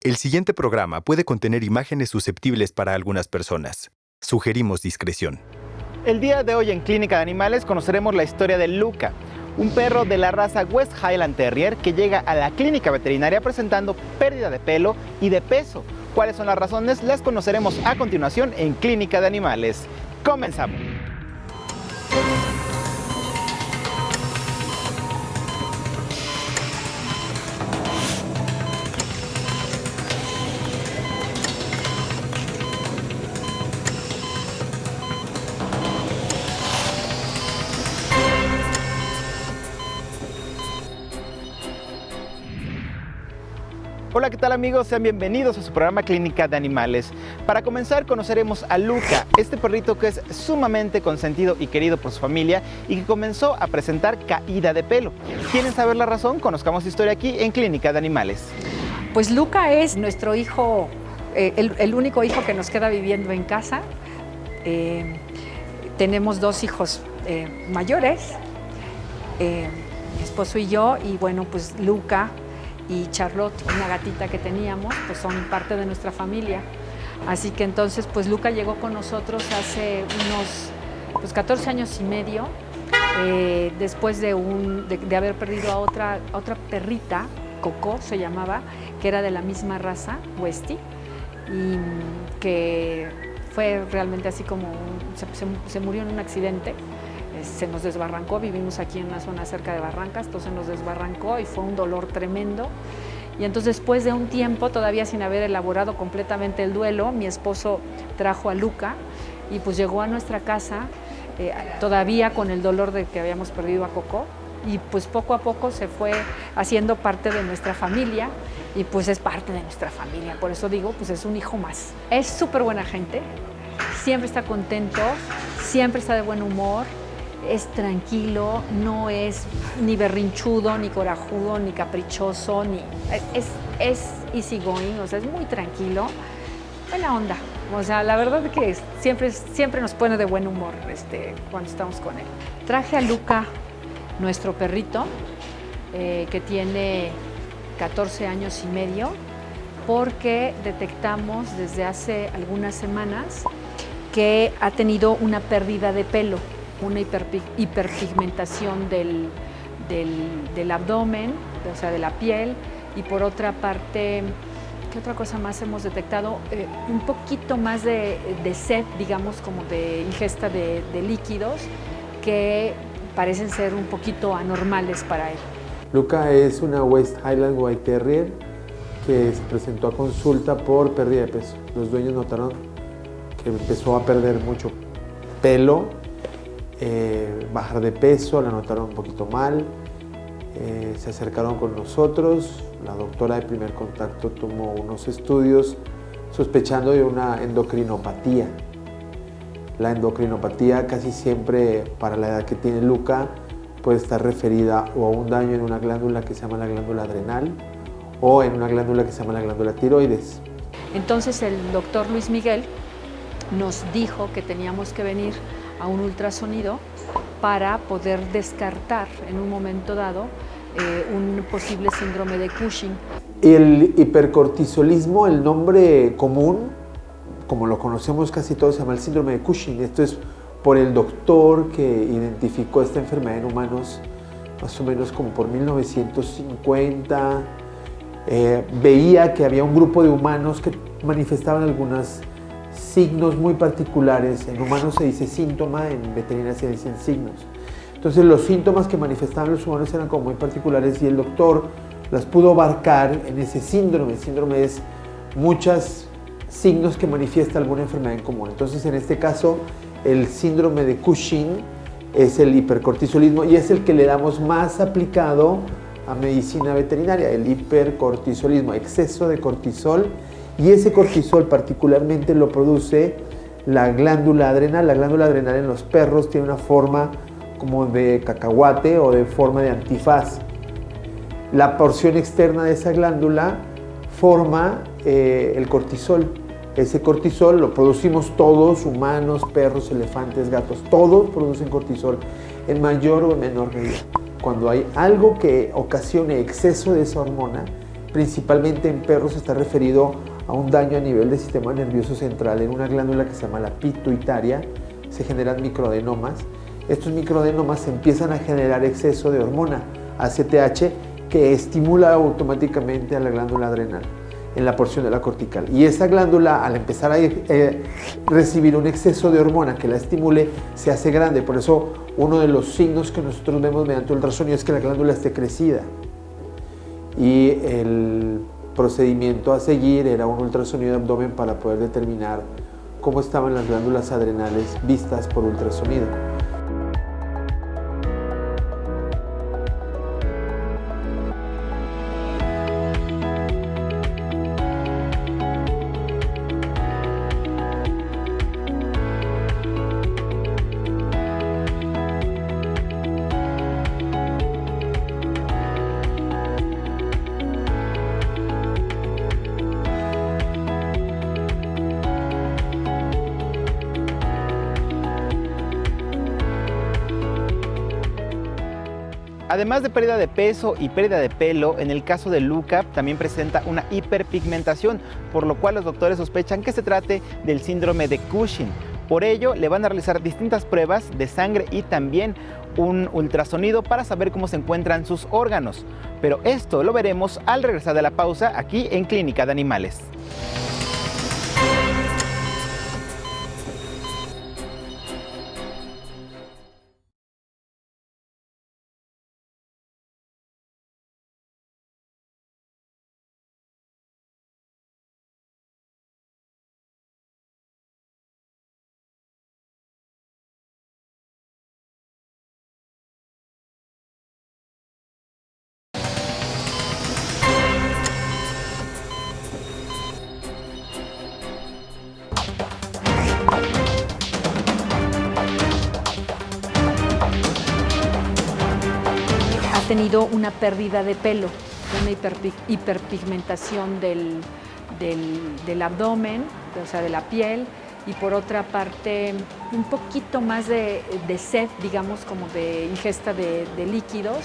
El siguiente programa puede contener imágenes susceptibles para algunas personas. Sugerimos discreción. El día de hoy en Clínica de Animales conoceremos la historia de Luca, un perro de la raza West Highland Terrier que llega a la clínica veterinaria presentando pérdida de pelo y de peso. ¿Cuáles son las razones? Las conoceremos a continuación en Clínica de Animales. ¡Comenzamos! Hola, ¿qué tal amigos? Sean bienvenidos a su programa Clínica de Animales. Para comenzar conoceremos a Luca, este perrito que es sumamente consentido y querido por su familia y que comenzó a presentar caída de pelo. ¿Quieren saber la razón? Conozcamos su historia aquí en Clínica de Animales. Pues Luca es nuestro hijo, el único hijo que nos queda viviendo en casa. Tenemos dos hijos mayores, mi esposo y yo, y bueno, pues Luca y Charlotte, una gatita que teníamos, pues son parte de nuestra familia. Así que entonces, pues Luca llegó con nosotros hace unos 14 años y medio, después de haber perdido a otra perrita, Coco se llamaba, que era de la misma raza, Westie, y que fue realmente así como, se murió en un accidente. Se nos desbarrancó, vivimos aquí en una zona cerca de barrancas, entonces nos desbarrancó y fue un dolor tremendo. Y entonces después de un tiempo, todavía sin haber elaborado completamente el duelo, mi esposo trajo a Luca y pues llegó a nuestra casa, todavía con el dolor de que habíamos perdido a Coco, y pues poco a poco se fue haciendo parte de nuestra familia y pues es parte de nuestra familia, por eso digo, pues es un hijo más. Es súper buena gente, siempre está contento, siempre está de buen humor. Es tranquilo, no es ni berrinchudo, ni corajudo, ni caprichoso, es easy going, o sea, es muy tranquilo, buena onda. O sea, la verdad es que siempre nos pone de buen humor cuando estamos con él. Traje a Luca, nuestro perrito, que tiene 14 años y medio, porque detectamos desde hace algunas semanas que ha tenido una pérdida de pelo, una hiperpigmentación del abdomen, o sea, de la piel, y por otra parte, ¿qué otra cosa más hemos detectado? Un poquito más de sed, digamos, como de ingesta de líquidos, que parecen ser un poquito anormales para él. Luca es una West Highland White Terrier que se presentó a consulta por pérdida de peso. Los dueños notaron que empezó a perder mucho pelo, bajar de peso, la notaron un poquito mal, se acercaron con nosotros, la doctora de primer contacto tomó unos estudios sospechando de una endocrinopatía. La endocrinopatía casi siempre para la edad que tiene Luca puede estar referida o a un daño en una glándula que se llama la glándula adrenal o en una glándula que se llama la glándula tiroides. Entonces el doctor Luis Miguel nos dijo que teníamos que venir a un ultrasonido para poder descartar en un momento dado un posible síndrome de Cushing. El hipercortisolismo, el nombre común, como lo conocemos casi todos, se llama el síndrome de Cushing. Esto es por el doctor que identificó esta enfermedad en humanos más o menos como por 1950. Veía que había un grupo de humanos que manifestaban algunos signos muy particulares. En humanos se dice síntoma, en veterinaria se dicen signos. Entonces los síntomas que manifestaban los humanos eran como muy particulares y el doctor las pudo abarcar en ese síndrome. El síndrome es muchos signos que manifiesta alguna enfermedad en común. Entonces en este caso el síndrome de Cushing es el hipercortisolismo y es el que le damos más aplicado a medicina veterinaria, el hipercortisolismo, exceso de cortisol. Y ese cortisol particularmente lo produce la glándula adrenal. La glándula adrenal en los perros tiene una forma como de cacahuate o de forma de antifaz. La porción externa de esa glándula forma el cortisol. Ese cortisol lo producimos todos, humanos, perros, elefantes, gatos, todos producen cortisol en mayor o menor medida. Cuando hay algo que ocasione exceso de esa hormona, principalmente en perros está referido a un daño a nivel del sistema nervioso central en una glándula que se llama la pituitaria. Se generan microadenomas. Estos microadenomas empiezan a generar exceso de hormona ACTH que estimula automáticamente a la glándula adrenal en la porción de la cortical. Y esa glándula, al empezar a recibir un exceso de hormona que la estimule, se hace grande. Por eso uno de los signos que nosotros vemos mediante ultrasonido es que la glándula esté crecida. Y el procedimiento a seguir era un ultrasonido de abdomen para poder determinar cómo estaban las glándulas adrenales vistas por ultrasonido. Además de pérdida de peso y pérdida de pelo, en el caso de Luca también presenta una hiperpigmentación, por lo cual los doctores sospechan que se trate del síndrome de Cushing. Por ello, le van a realizar distintas pruebas de sangre y también un ultrasonido para saber cómo se encuentran sus órganos. Pero esto lo veremos al regresar de la pausa aquí en Clínica de Animales. Ha tenido una pérdida de pelo, una hiperpigmentación del abdomen, o sea, de la piel, y por otra parte un poquito más de sed, digamos, como de ingesta de líquidos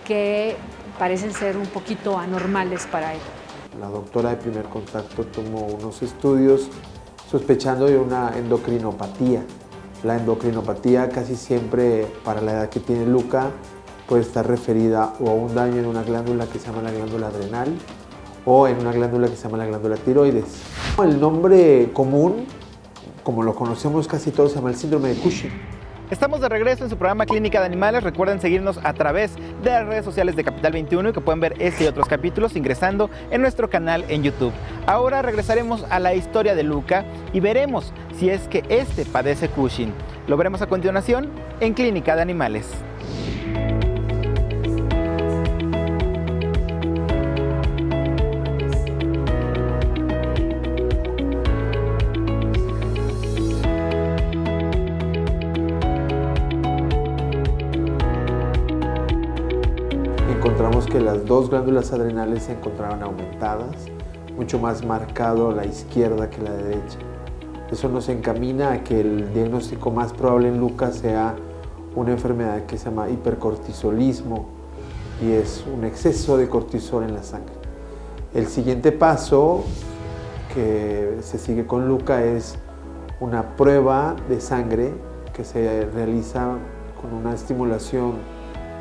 que parecen ser un poquito anormales para él. La doctora de primer contacto tomó unos estudios sospechando de una endocrinopatía. La endocrinopatía casi siempre, para la edad que tiene Luca, puede estar referida o a un daño en una glándula que se llama la glándula adrenal o en una glándula que se llama la glándula tiroides. El nombre común, como lo conocemos casi todos, se llama el síndrome de Cushing. Estamos de regreso en su programa Clínica de Animales. Recuerden seguirnos a través de las redes sociales de Capital 21 y que pueden ver este y otros capítulos ingresando en nuestro canal en YouTube. Ahora regresaremos a la historia de Luca y veremos si es que este padece Cushing. Lo veremos a continuación en Clínica de Animales. Encontramos que las dos glándulas adrenales se encontraban aumentadas, mucho más marcado la izquierda que la derecha. Eso nos encamina a que el diagnóstico más probable en Luca sea una enfermedad que se llama hipercortisolismo y es un exceso de cortisol en la sangre. El siguiente paso que se sigue con Luca es una prueba de sangre que se realiza con una estimulación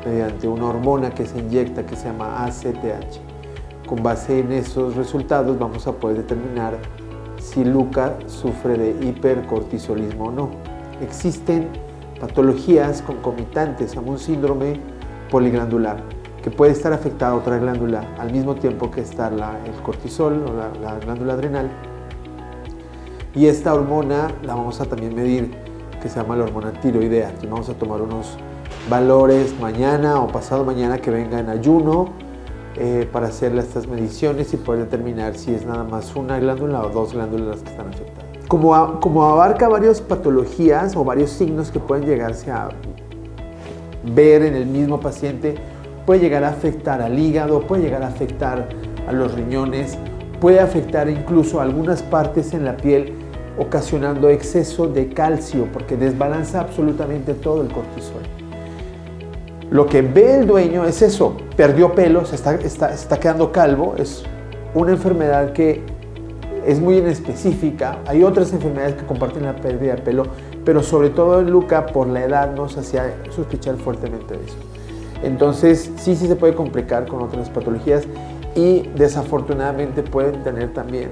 mediante una hormona que se inyecta que se llama ACTH. Con base en esos resultados vamos a poder determinar si Luca sufre de hipercortisolismo o no. Existen patologías concomitantes a un síndrome poliglandular que puede estar afectada a otra glándula al mismo tiempo que está el cortisol o la glándula adrenal. Y esta hormona la vamos a también medir, que se llama la hormona tiroidea. Entonces vamos a tomar unos valores mañana o pasado mañana que venga en ayuno para hacerle estas mediciones y poder determinar si es nada más una glándula o dos glándulas las que están afectadas. Como abarca varias patologías o varios signos que pueden llegarse a ver en el mismo paciente, puede llegar a afectar al hígado, puede llegar a afectar a los riñones, puede afectar incluso a algunas partes en la piel, ocasionando exceso de calcio porque desbalanza absolutamente todo el cortisol. Lo que ve el dueño es eso, perdió pelo, se está quedando calvo, es una enfermedad que es muy inespecífica. Hay otras enfermedades que comparten la pérdida de pelo, pero sobre todo en Luca, por la edad, nos hacía sospechar fuertemente de eso. Entonces, sí se puede complicar con otras patologías y desafortunadamente pueden tener también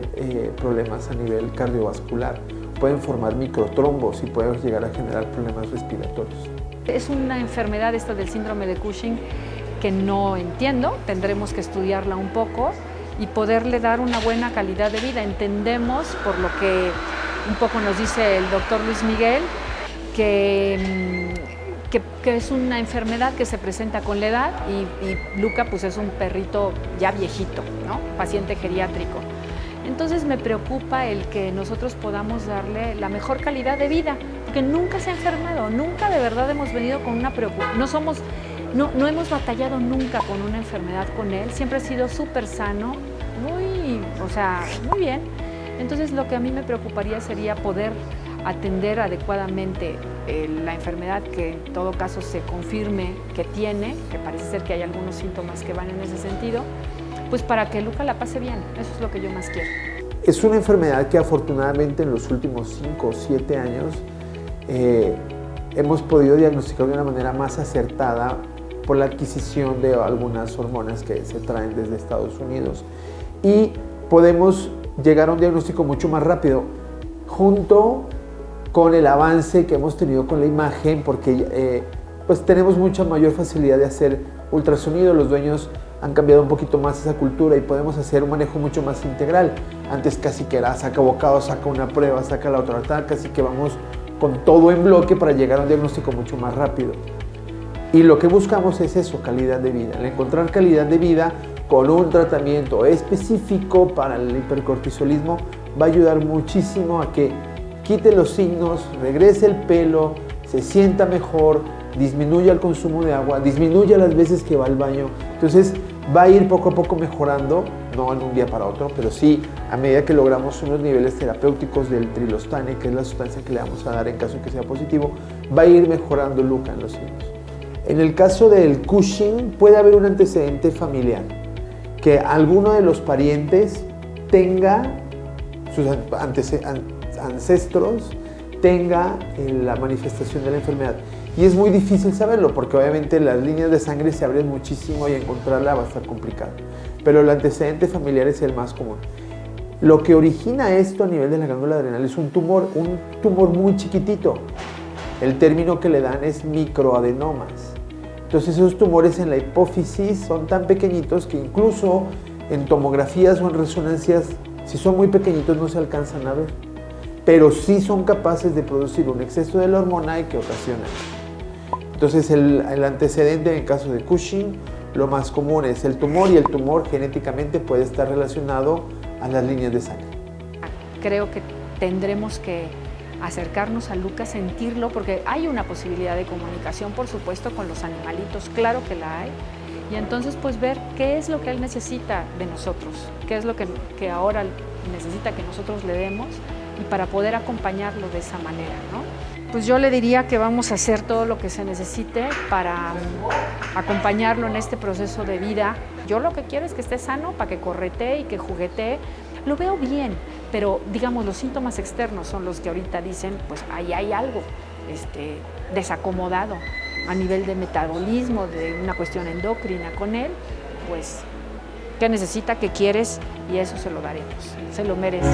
problemas a nivel cardiovascular. Pueden formar microtrombos y pueden llegar a generar problemas respiratorios. Es una enfermedad esta del síndrome de Cushing que no entiendo, tendremos que estudiarla un poco y poderle dar una buena calidad de vida. Entendemos, por lo que un poco nos dice el doctor Luis Miguel, que es una enfermedad que se presenta con la edad y Luca pues es un perrito ya viejito, ¿no? Paciente geriátrico. Entonces me preocupa el que nosotros podamos darle la mejor calidad de vida, porque nunca se ha enfermado, nunca de verdad hemos venido con una preocupación, no hemos batallado nunca con una enfermedad con él, siempre ha sido súper sano, muy bien. Entonces lo que a mí me preocuparía sería poder atender adecuadamente la enfermedad que en todo caso se confirme que tiene, que parece ser que hay algunos síntomas que van en ese sentido, pues para que Luca la pase bien, eso es lo que yo más quiero. Es una enfermedad que afortunadamente en los últimos 5 o 7 años hemos podido diagnosticar de una manera más acertada por la adquisición de algunas hormonas que se traen desde Estados Unidos y podemos llegar a un diagnóstico mucho más rápido, junto con el avance que hemos tenido con la imagen, porque pues tenemos mucha mayor facilidad de hacer ultrasonido. Los dueños han cambiado un poquito más esa cultura y podemos hacer un manejo mucho más integral. Antes casi que era saca bocado, saca una prueba, saca la otra, casi que vamos con todo en bloque para llegar a un diagnóstico mucho más rápido. Y lo que buscamos es eso, calidad de vida. El encontrar calidad de vida con un tratamiento específico para el hipercortisolismo va a ayudar muchísimo a que quite los signos, regrese el pelo, se sienta mejor, disminuya el consumo de agua, disminuya las veces que va al baño. Entonces va a ir poco a poco mejorando, no en un día para otro, pero sí a medida que logramos unos niveles terapéuticos del trilostane, que es la sustancia que le vamos a dar en caso de que sea positivo, va a ir mejorando Luca en los signos. En el caso del Cushing puede haber un antecedente familiar, que alguno de los parientes tenga, sus ancestros tenga la manifestación de la enfermedad. Y es muy difícil saberlo porque obviamente las líneas de sangre se abren muchísimo y encontrarla va a estar complicado. Pero el antecedente familiar es el más común. Lo que origina esto a nivel de la glándula adrenal es un tumor muy chiquitito. El término que le dan es microadenomas. Entonces esos tumores en la hipófisis son tan pequeñitos que incluso en tomografías o en resonancias, si son muy pequeñitos no se alcanzan a ver. Pero sí son capaces de producir un exceso de la hormona y que ocasiona. Entonces el antecedente en caso de Cushing, lo más común es el tumor, y el tumor genéticamente puede estar relacionado a las líneas de sangre. Creo que tendremos que acercarnos a Luca, sentirlo, porque hay una posibilidad de comunicación, por supuesto, con los animalitos, claro que la hay, y entonces pues ver qué es lo que él necesita de nosotros, qué es lo que ahora necesita que nosotros le demos, y para poder acompañarlo de esa manera, ¿no? Pues yo le diría que vamos a hacer todo lo que se necesite para acompañarlo en este proceso de vida. Yo lo que quiero es que esté sano para que corretee y que juguetee. Lo veo bien, pero digamos los síntomas externos son los que ahorita dicen, pues ahí hay algo desacomodado a nivel de metabolismo, de una cuestión endocrina con él, pues ¿qué necesita? ¿Qué quieres? Y eso se lo daremos, se lo merece.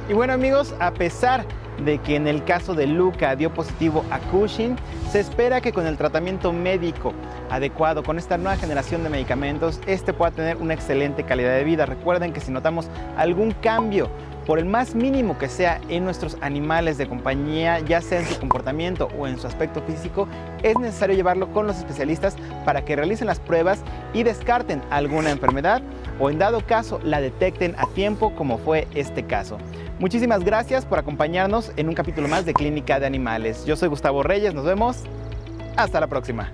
Y bueno amigos, a pesar de que en el caso de Luca dio positivo a Cushing, se espera que con el tratamiento médico adecuado, con esta nueva generación de medicamentos, pueda tener una excelente calidad de vida. Recuerden que si notamos algún cambio, por el más mínimo que sea, en nuestros animales de compañía, ya sea en su comportamiento o en su aspecto físico, es necesario llevarlo con los especialistas para que realicen las pruebas y descarten alguna enfermedad o en dado caso la detecten a tiempo, como fue este caso. Muchísimas gracias por acompañarnos en un capítulo más de Clínica de Animales. Yo soy Gustavo Reyes, nos vemos. Hasta la próxima.